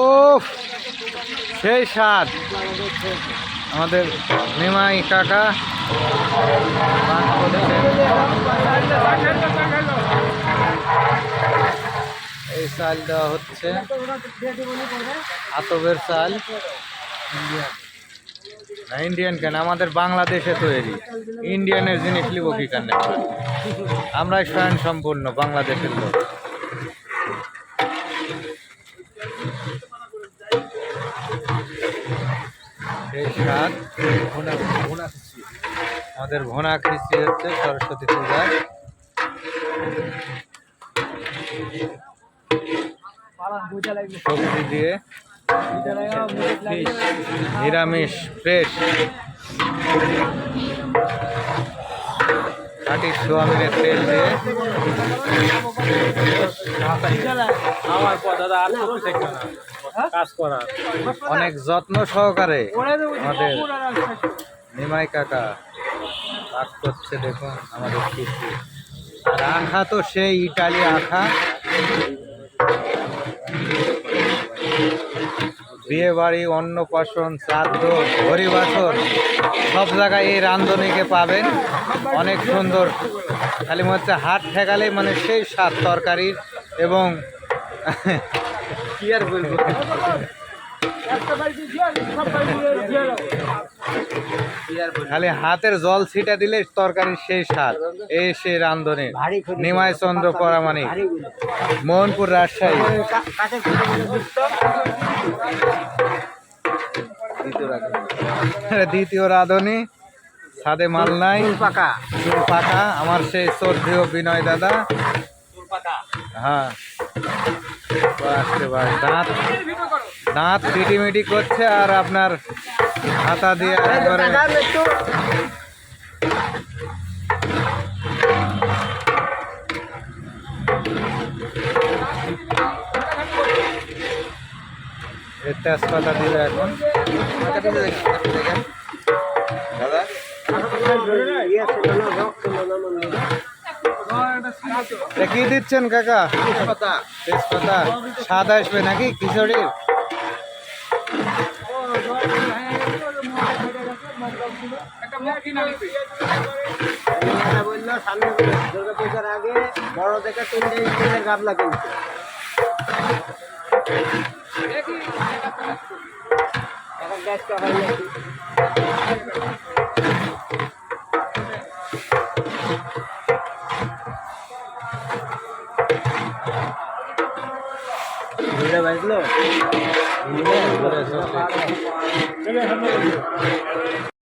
ও সেই স্বাদ আমাদের নিমাই কাকা পান করছেন। এই চাল দেওয়া হচ্ছে আতবের চাল। না ইন্ডিয়ান কেন, আমাদের বাংলাদেশে তৈরি। ইন্ডিয়ানের জিনিস লিব কি কেন? আমরাই স্বয়ং সম্পূর্ণ বাংলাদেশের লোক। সেই স্বাদ আমাদের ভোনা খিচুড়ি হচ্ছে সরস্বতী পূজায়। সবজি দিয়ে নিরামিষ ফ্রেশ খাঁটি সোয়াবিনের তেল দিয়ে অনেক যত্ন সহকারে আমাদের নিমাই কাকা পাক করছে। দেখুন আমাদের খিচুড়ি আর আখা তো সেই ইটালি আখা। বিয়ে বাড়ি, অন্নপ্রাশন, শ্রাদ্ধ, হরিবাসর সব জায়গায় এই রাঁধুনিকে পাবেন। অনেক সুন্দর, খালি মনে হচ্ছে হাত ঠেকালেই মানে সেই স্বাদ তরকারির। এবং কি আর বলবো, খালি হাতের জল ছিটা দিলে তরকারির সেই স্বাদ। এই সেই রাঁধুনি নিমাই চন্দ্র পরামানিক, মোহনপুর, রাজশাহী। দ্বিতীয় রাঁধুনি ছাদে মাল নাই, চুল পাকা আমার সেই শ্রদ্ধেয় বিনয় দাদা। হ্যাঁ আসতে পারে, দাঁত দাঁত মিটিমিটি করছে আর আপনার হাতা দিয়ে একবারে তেজপাতা দিবে এখন। কি দিচ্ছেন কাকা? তেজপাতা। তেজপাতা স্বাদ আসবে নাকি খিচুড়ির? সামনে দুর্গা পূজার আগে বড় থেকে 3টে স্টিলের গামলা কিনছে। এখন গ্যাসটা হয় নাকি? ঘুরে বাজলো।